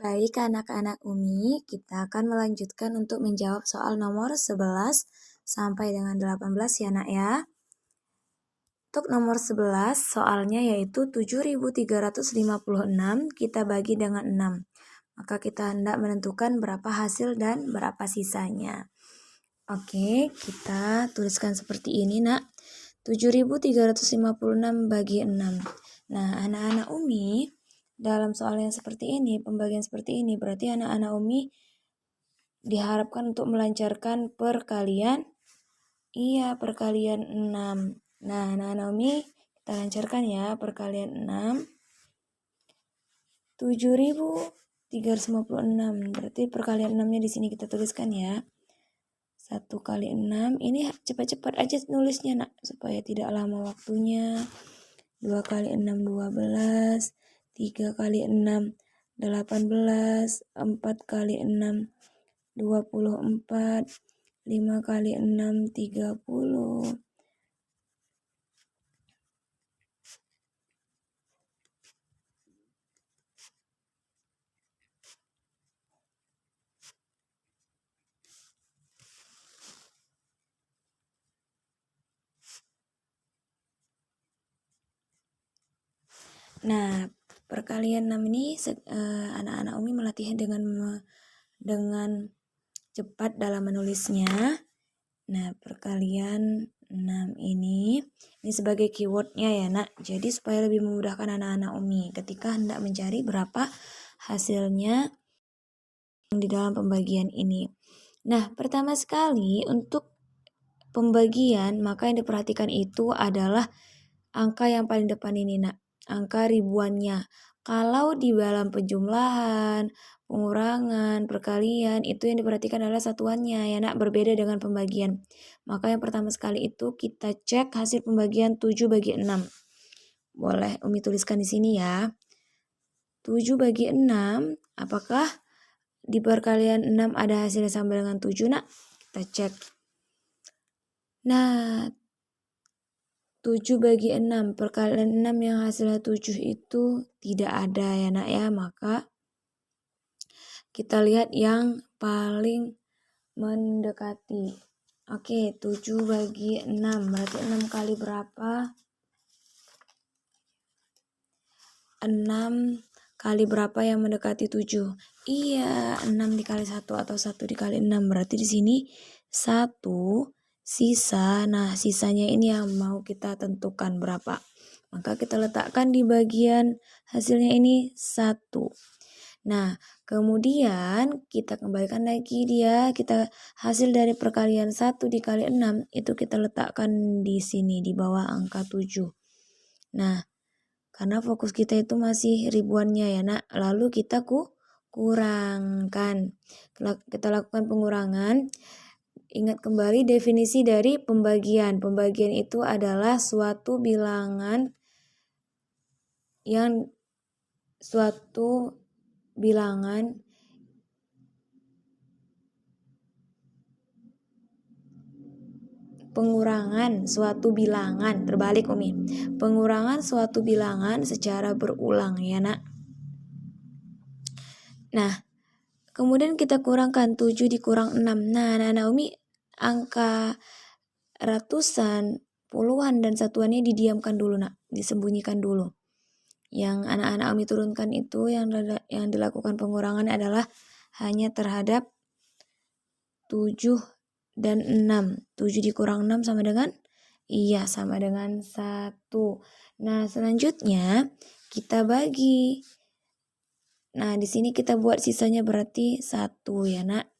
Baik anak-anak Umi, kita akan melanjutkan untuk menjawab soal nomor 11 sampai dengan 18 ya nak ya. Untuk nomor 11 soalnya yaitu 7.356 kita bagi dengan 6. Maka kita hendak menentukan berapa hasil dan berapa sisanya. Oke, kita tuliskan seperti ini nak. 7.356 bagi 6. Nah anak-anak Umi, dalam soal yang seperti ini, pembagian seperti ini, berarti anak-anak Umi diharapkan untuk melancarkan perkalian. Iya, perkalian 6. Nah, anak-anak Umi, kita lancarkan ya, perkalian 6. 7.356. Berarti perkalian 6-nya di sini kita tuliskan ya. 1 kali 6. Ini cepat-cepat aja nulisnya nak, supaya tidak lama waktunya. 2 kali 6, 12. 3 kali 6, 18. 4 kali 6, 24. 5 kali 6, 30. Nah, perkalian 6 ini anak-anak Umi melatih dengan cepat dalam menulisnya. Nah, perkalian 6 ini sebagai keywordnya ya nak. Jadi supaya lebih memudahkan anak-anak Umi ketika hendak mencari berapa hasilnya di dalam pembagian ini. Nah, pertama sekali untuk pembagian maka yang diperhatikan itu adalah angka yang paling depan ini nak. Angka ribuannya. Kalau di dalam penjumlahan, pengurangan, perkalian, itu yang diperhatikan adalah satuannya ya nak, berbeda dengan pembagian. Maka yang pertama sekali itu kita cek hasil pembagian 7 bagi 6. Boleh Umi tuliskan di sini ya. 7 bagi 6, apakah di perkalian 6 ada hasilnya sama dengan 7 nak? Kita cek. Nah, 7 bagi 6, perkalian 6 yang hasilnya 7 itu tidak ada ya nak ya. Maka kita lihat yang paling mendekati. Oke, 7 bagi 6, berarti 6 kali berapa? 6 kali berapa yang mendekati 7? Iya, 6 dikali 1 atau 1 dikali 6, berarti di sini 1 sisa. Nah, sisanya ini yang mau kita tentukan berapa. Maka kita letakkan di bagian hasilnya ini 1. Nah, kemudian kita kembalikan lagi dia. Kita hasil dari perkalian 1 dikali 6 itu kita letakkan di sini di bawah angka 7. Nah, karena fokus kita itu masih ribuannya ya nak. Lalu kita kurangkan. Kita lakukan pengurangan. Ingat kembali definisi dari pembagian. Pembagian itu adalah suatu bilangan pengurangan suatu bilangan, terbalik Umi. Pengurangan suatu bilangan secara berulang ya nak. Nah, kemudian kita kurangkan 7 dikurang 6. Nah, anak-anak Umi, angka ratusan, puluhan, dan satuannya didiamkan dulu nak, disembunyikan dulu. Yang anak-anak Umi turunkan itu yang dilakukan pengurangan adalah hanya terhadap 7 dan 6. 7 dikurang 6 sama dengan? Iya, sama dengan 1. Nah, selanjutnya kita bagi. Nah, di sini kita buat sisanya berarti 1 ya nak.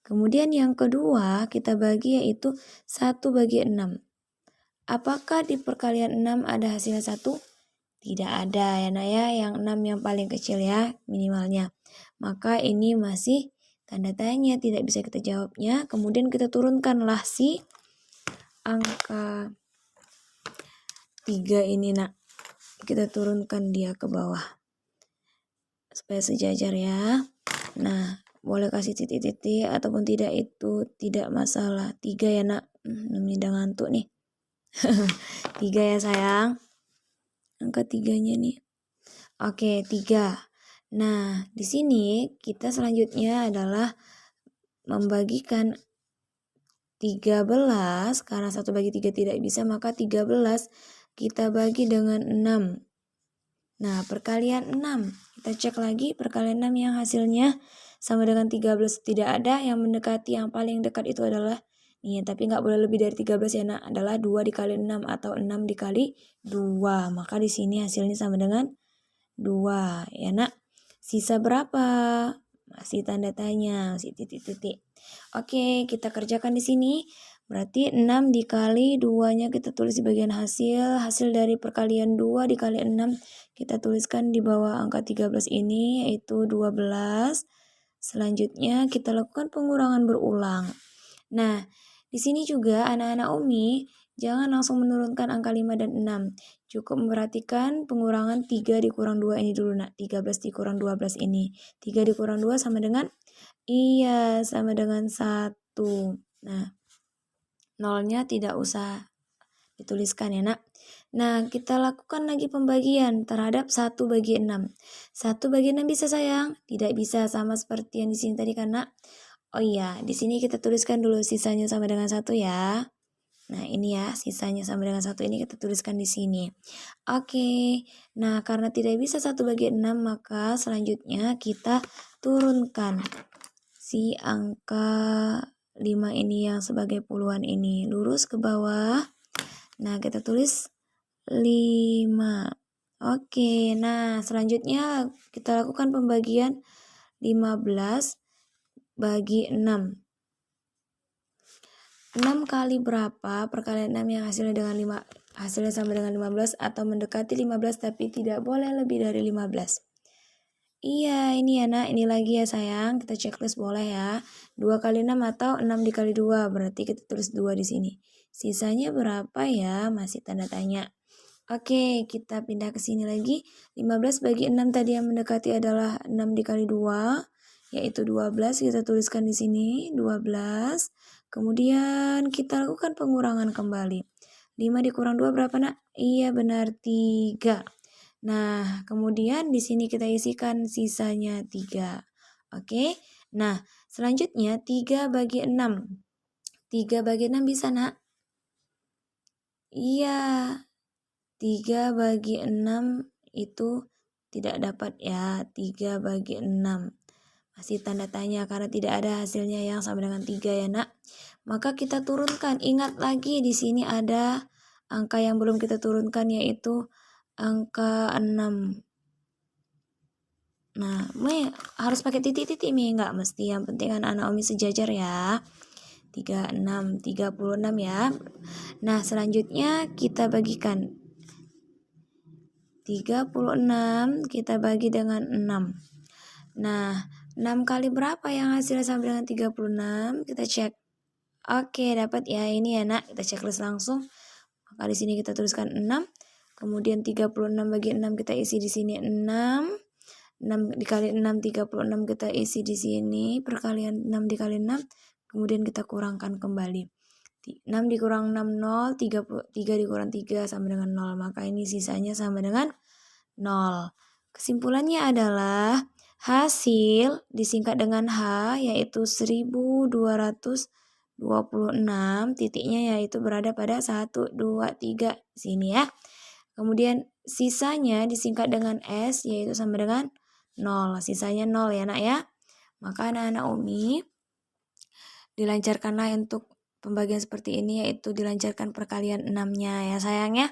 Kemudian yang kedua kita bagi yaitu 1 bagi 6. Apakah di perkalian 6 ada hasilnya 1? Tidak ada ya nak ya. Yang 6 yang paling kecil ya minimalnya. Maka ini masih tanda tanya, tidak bisa kita jawabnya. Kemudian kita turunkanlah si angka 3 ini nak. Kita turunkan dia ke bawah supaya sejajar ya. Nah, boleh kasih titik-titik ataupun tidak, itu tidak masalah. 3 ya nak. Udah ngantuk nih. 3 ya sayang. Angka 3-nya nih. Oke, 3. Nah, di sini kita selanjutnya adalah membagikan 13, karena 1 bagi 3 tidak bisa, maka 13 kita bagi dengan 6. Nah, perkalian 6. Kita cek lagi perkalian 6 yang hasilnya sama dengan 13. Tidak ada yang mendekati, yang paling dekat itu adalah ini, tapi nggak boleh lebih dari 13 ya nak, adalah 2 dikali 6 atau 6 dikali 2. Maka di sini hasilnya sama dengan 2 ya nak. Sisa berapa? Masih tanda tanya, masih titik-titik. Oke, kita kerjakan di sini. Berarti 6 dikali 2-nya kita tulis di bagian hasil. Hasil dari perkalian 2 dikali 6 kita tuliskan di bawah angka 13 ini, yaitu 12. Selanjutnya kita lakukan pengurangan berulang. Nah, di sini juga anak-anak Umi jangan langsung menurunkan angka 5 dan 6. Cukup memperhatikan pengurangan 3 dikurang 2 ini dulu nak. 13 dikurang 12 ini. 3 dikurang 2 sama dengan? Iya, sama dengan 1. Nah, nolnya tidak usah dituliskan ya nak. Nah, kita lakukan lagi pembagian terhadap 1 bagi 6. 1 bagi 6 bisa sayang? Tidak bisa, sama seperti yang di sini tadi kan nak. Oh iya, di sini kita tuliskan dulu sisanya sama dengan 1 ya. Nah, ini ya, sisanya sama dengan 1 ini kita tuliskan di sini. Oke, nah karena tidak bisa 1 bagi 6, maka selanjutnya kita turunkan si angka 5 ini yang sebagai puluhan ini. Lurus ke bawah. Nah, kita tulis 5. Oke, nah selanjutnya kita lakukan pembagian 15 bagi 6. 6 kali berapa perkalian 6 yang hasilnya dengan 5, hasilnya sama dengan 15 atau mendekati 15 tapi tidak boleh lebih dari 15. Iya, ini ya nak, ini lagi ya sayang, kita checklist boleh ya. 2 kali 6 atau 6 dikali 2, berarti kita tulis 2 di sini. Sisanya berapa ya? Masih tanda tanya. Oke, kita pindah ke sini lagi. 15 bagi 6 tadi yang mendekati adalah 6 dikali 2, yaitu 12. Kita tuliskan di sini 12. Kemudian kita lakukan pengurangan kembali. 5 dikurang 2 berapa nak? Iya benar 3. Nah, kemudian di sini kita isikan sisanya 3. Oke. Nah, selanjutnya 3 bagi 6. 3 bagi 6 bisa nak? Iya. 3 bagi 6 itu tidak dapat ya. 3 bagi 6. Masih tanda tanya karena tidak ada hasilnya yang sama dengan 3 ya nak. Maka kita turunkan. Ingat lagi di sini ada angka yang belum kita turunkan, yaitu angka 6. Nah, harus pakai titik-titik Mi, enggak mesti. Yang penting anak-anak Umi sejajar ya. 36, 36 ya. Nah, selanjutnya kita bagikan. 36 kita bagi dengan 6. Nah, 6 kali berapa yang hasilnya sama dengan 36? Kita cek. Oke, dapat ya ini ya nak. Kita checklist langsung. Maka di sini kita tuliskan 6. Kemudian 36 bagi 6 kita isi di sini 6. 6 dikali 6 36 kita isi di sini. Perkalian 6 dikali 6. Kemudian kita kurangkan kembali. 6 dikurang 6 0, 3 dikurang 3 sama dengan 0. Maka ini sisanya sama dengan 0. Kesimpulannya adalah hasil disingkat dengan H, yaitu 1226, titiknya yaitu berada pada 1, 2, 3 sini ya. Kemudian sisanya disingkat dengan S, yaitu sama dengan 0. Sisanya 0 ya nak ya. Maka anak-anak Umi dilancarkanlah untuk pembagian seperti ini, yaitu dilancarkan perkalian 6-nya ya sayang ya.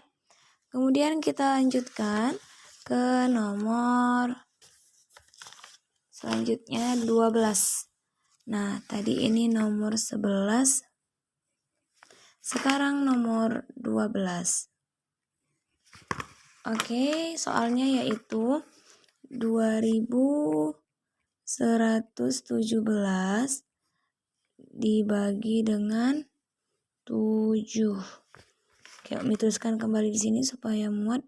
Kemudian kita lanjutkan ke nomor selanjutnya 12. Nah, tadi ini nomor 11. Sekarang nomor 12. Oke, soalnya yaitu 2117 dibagi dengan 7. Oke, Umi tuliskan kembali di sini supaya muat.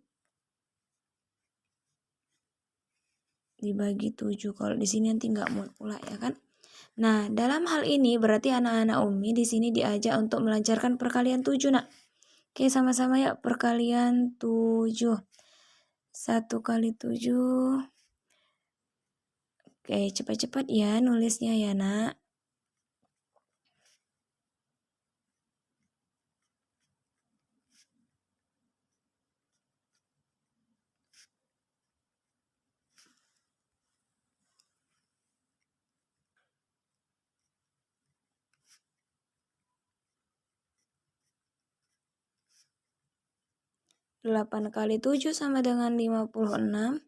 Dibagi 7. Kalau di sini nanti nggak muat pula ya kan. Nah, dalam hal ini berarti anak-anak Umi di sini diajak untuk melancarkan perkalian 7 nak. Oke, sama-sama ya perkalian 7. 1 kali 7 Oke, cepat-cepat ya nulisnya ya, Nak. Delapan kali 7 sama dengan 56.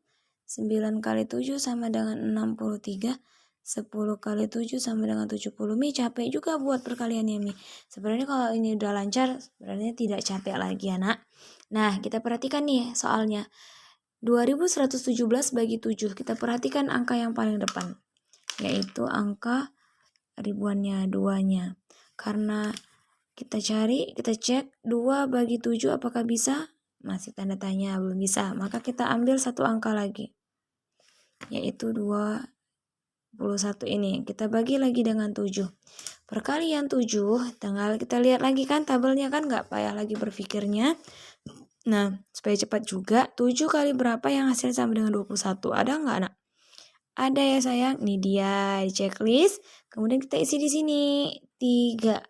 9 kali 7 sama dengan 63. 10 kali 7 sama dengan 70. Mi capek juga buat perkaliannya, Mi. Sebenarnya kalau ini udah lancar, sebenarnya tidak capek lagi, Anak. Nah, kita perhatikan nih soalnya. 2117 bagi 7. Kita perhatikan angka yang paling depan, yaitu angka ribuannya, 2-nya. Karena kita cek 2 bagi 7 apakah bisa? Masih tanda tanya, belum bisa. Maka kita ambil satu angka lagi, yaitu 21 ini. Kita bagi lagi dengan 7. Perkalian 7, tinggal kita lihat lagi kan tabelnya kan, nggak payah lagi berpikirnya. Nah, supaya cepat juga, 7 kali berapa yang hasilnya sama dengan 21? Ada nggak, Anak? Ada ya sayang. Ini dia di checklist. Kemudian kita isi di sini 3.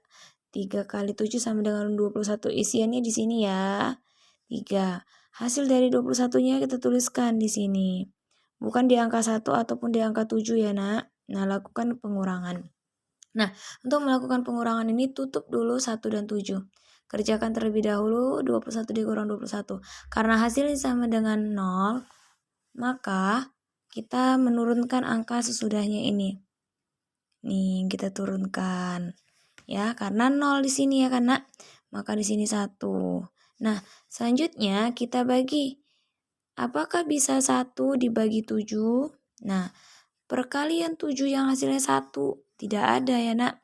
3 kali 7 sama dengan 21. Isiannya di sini ya. 3. Hasil dari 21-nya kita tuliskan di sini. Bukan di angka 1 ataupun di angka 7 ya, Nak. Nah, lakukan pengurangan. Nah, untuk melakukan pengurangan ini tutup dulu 1 dan 7. Kerjakan terlebih dahulu 21 dikurang 21. Karena hasilnya sama dengan 0, maka kita menurunkan angka sesudahnya ini. Nih, kita turunkan. Ya, karena 0 di sini ya kan, Nak. Maka di sini 1. Nah, selanjutnya kita bagi. Apakah bisa 1 dibagi 7? Nah, perkalian 7 yang hasilnya 1. Tidak ada ya, Nak.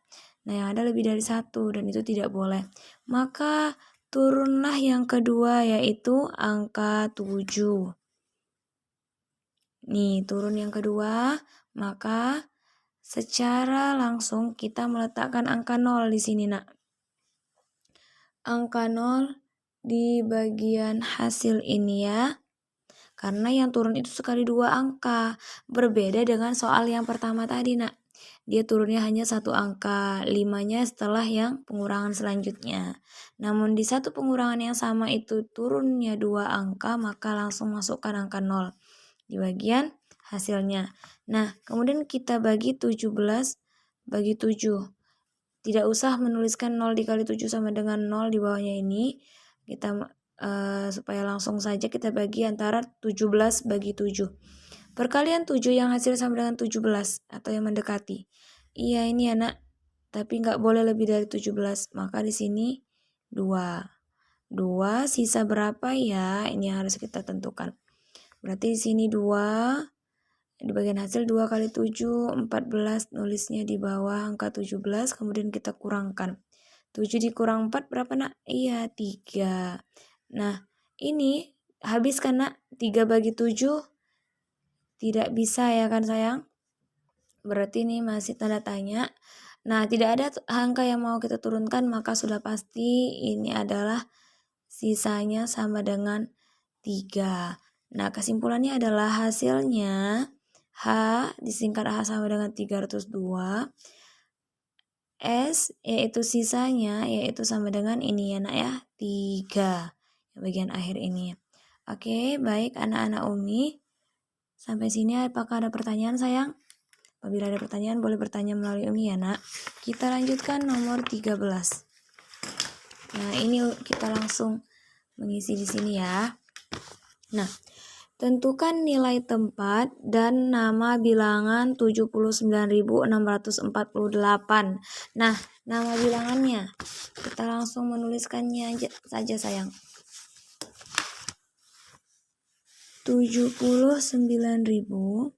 Nah, yang ada lebih dari 1 dan itu tidak boleh. Maka turunlah yang kedua, yaitu angka 7. Nih, turun yang kedua, maka secara langsung kita meletakkan angka 0 di sini, Nak. Angka 0 di bagian hasil ini ya. Karena yang turun itu sekali 2 angka. Berbeda dengan soal yang pertama tadi, Nak. Dia turunnya hanya 1 angka, 5-nya setelah yang pengurangan selanjutnya. Namun di satu pengurangan yang sama itu turunnya 2 angka, maka langsung masukkan angka 0 di bagian hasilnya. Nah, kemudian kita bagi 17 bagi 7. Tidak usah menuliskan 0 dikali 7 sama dengan 0 di bawahnya ini. Kita supaya langsung saja kita bagi antara 17 bagi 7. Perkalian 7 yang hasil sama dengan 17 atau yang mendekati. Iya ini anak, tapi nggak boleh lebih dari 17. Maka di sini 2. 2 sisa berapa ya? Ini yang harus kita tentukan. Berarti di sini 2. Di bagian hasil 2 kali 7, 14. Nulisnya di bawah angka 17. Kemudian kita kurangkan. 7 dikurang 4 berapa, Nak? Iya, 3. Nah, ini habiskan, Nak. 3 bagi 7 tidak bisa ya kan sayang? Berarti ini masih tanda tanya. Nah, tidak ada angka yang mau kita turunkan, maka sudah pasti ini adalah sisanya sama dengan 3. Nah, kesimpulannya adalah hasilnya H disingkat H sama dengan 302. S yaitu sisanya yaitu sama dengan ini ya, Nak ya, 3. Yang bagian akhir ini. Oke, baik anak-anak Umi. Sampai sini apakah ada pertanyaan sayang? Apabila ada pertanyaan boleh bertanya melalui Umi ya, Nak. Kita lanjutkan nomor 13. Nah, ini kita langsung mengisi di sini ya. Nah, tentukan nilai tempat dan nama bilangan 79.648. Nah, nama bilangannya kita langsung menuliskannya saja sayang. 79.000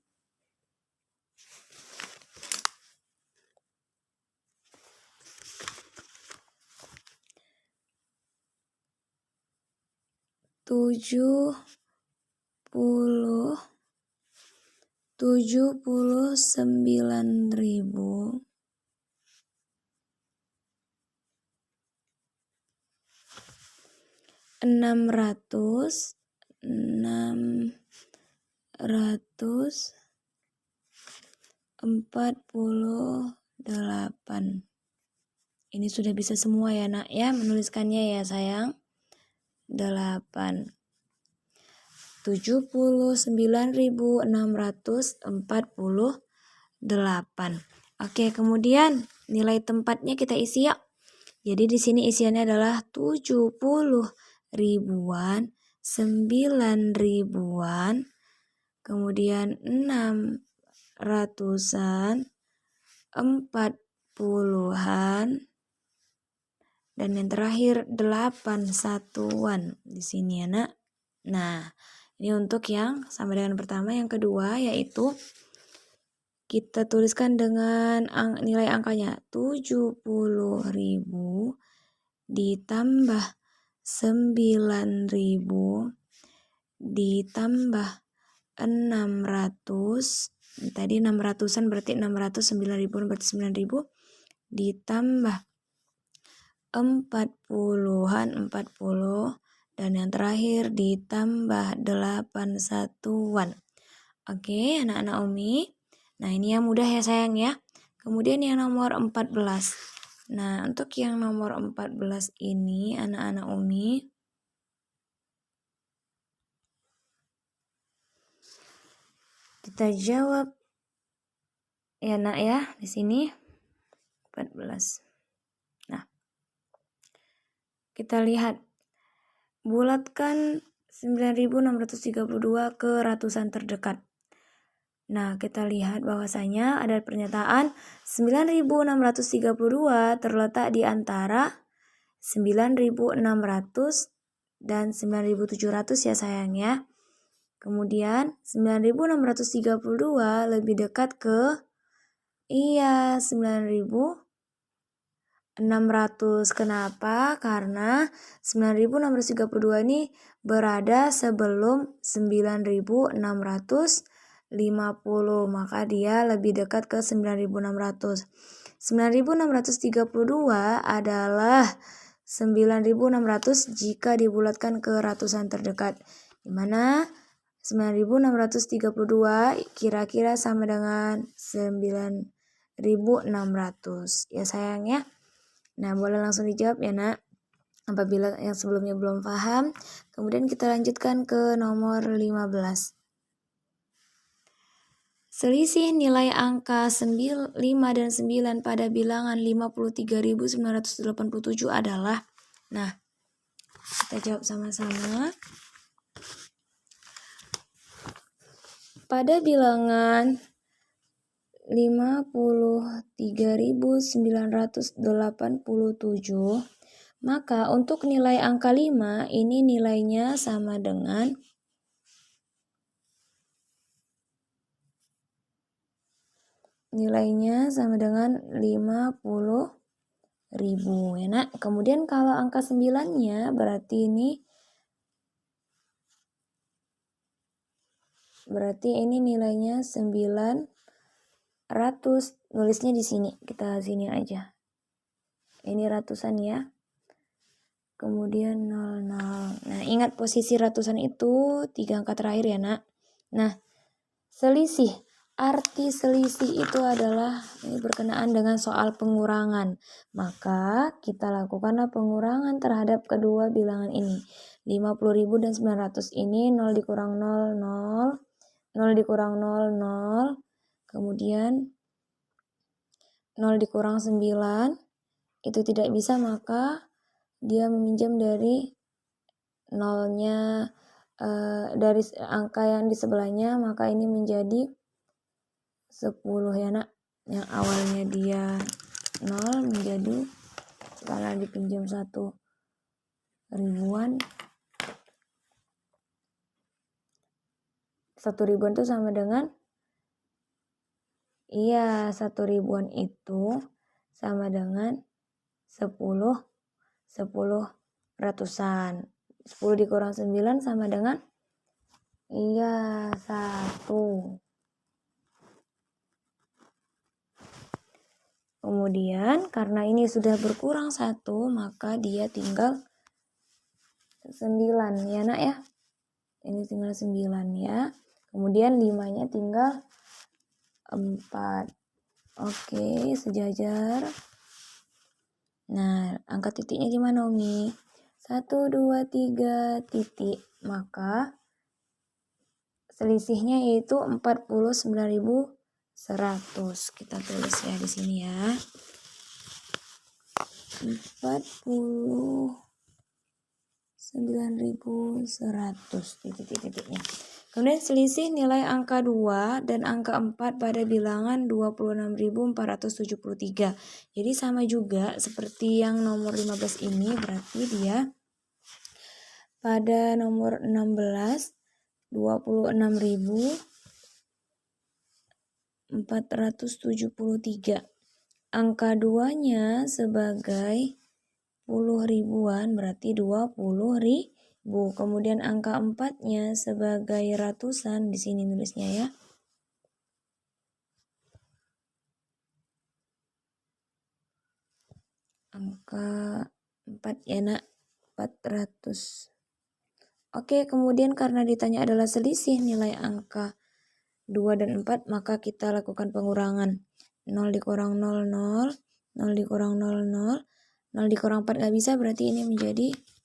79.000 600 48. Ini sudah bisa semua ya nak ya menuliskannya ya sayang. 8. 79.648. Oke, kemudian nilai tempatnya kita isi yuk. Jadi di sini isiannya adalah 70 ribuan, 9 ribuan, kemudian 6 ratusan, 4 puluhan, dan yang terakhir 8 satuan di sini ya nak. Nah, ini untuk yang sama dengan pertama. Yang kedua yaitu kita tuliskan dengan nilai angkanya 70.000 ditambah 9.000 ditambah 600. Tadi 600-an berarti 600, 9.000 berarti 9.000 ditambah 40-an 40, dan yang terakhir ditambah 8 satuan. Oke, anak-anak Umi. Nah, ini yang mudah ya sayang ya. Kemudian yang nomor 14. Nah, untuk yang nomor 14 ini anak-anak Umi kita jawab ya nak ya di sini 14. Nah, kita lihat bulatkan 9.632 ke ratusan terdekat. Nah, kita lihat bahwasanya ada pernyataan 9.632 terletak di antara 9.600 dan 9.700 ya sayang ya. Kemudian 9.632 lebih dekat ke 9.600. Kenapa? Karena 9.632 ini berada sebelum 9.650, maka dia lebih dekat ke 9.600. 9.632 adalah 9.600 jika dibulatkan ke ratusan terdekat, di mana 9.632 kira-kira sama dengan 9.600 ya sayang ya. Nah, boleh langsung dijawab ya nak apabila yang sebelumnya belum paham. Kemudian kita lanjutkan ke nomor 15. Selisih nilai angka 5 dan 9 pada bilangan 53.987 adalah. Nah, kita jawab sama-sama. Pada bilangan 53.987, maka untuk nilai angka 5 ini nilainya sama dengan 50.000 ya nak. Kemudian kalau angka 9-nya berarti ini nilainya 900. Nulisnya di sini, kita sini aja. Ini ratusan ya. Kemudian 00. Nah, ingat posisi ratusan itu 3 angka terakhir ya nak. Nah, selisih. Arti selisih itu adalah ini berkenaan dengan soal pengurangan. Maka kita lakukanlah pengurangan terhadap kedua bilangan ini. 50.000 dan 900 ini 0 dikurang 0, 0. 0 dikurang 0, 0. Kemudian 0 dikurang 9. Itu tidak bisa, maka dia meminjam dari nolnya, dari angka yang di sebelahnya, maka ini menjadi 10 ya nak. Yang awalnya dia 0 menjadi, karena dipinjam 1 ribuan. 1 ribuan itu sama dengan 1 ribuan itu sama dengan 10 ratusan. 10 dikurang 9 sama dengan 1. Kemudian karena ini sudah berkurang 1, maka dia tinggal 9 ya nak ya. Ini tinggal 9 ya. Kemudian 5-nya tinggal 4. Oke, sejajar. Nah, angka titiknya gimana Umi? 1, 2, 3 titik. Maka selisihnya yaitu 49.100. Kita tulis ya di sini ya. 49.100 titik-titiknya. Kemudian selisih nilai angka 2 dan angka 4 pada bilangan 26.473. Jadi sama juga seperti yang nomor 15 ini, berarti dia pada nomor 16 26.473. Angka 2-nya sebagai puluh ribuan, berarti 20.000. Kemudian angka 4-nya sebagai ratusan, di sini nulisnya ya. Angka 4 ya nak, 400. Oke, kemudian karena ditanya adalah selisih nilai angka 2 dan 4, maka kita lakukan pengurangan. 0 dikurang 0, 0. 0 dikurang 0, 0. 0 dikurang 4 gak bisa, berarti ini menjadi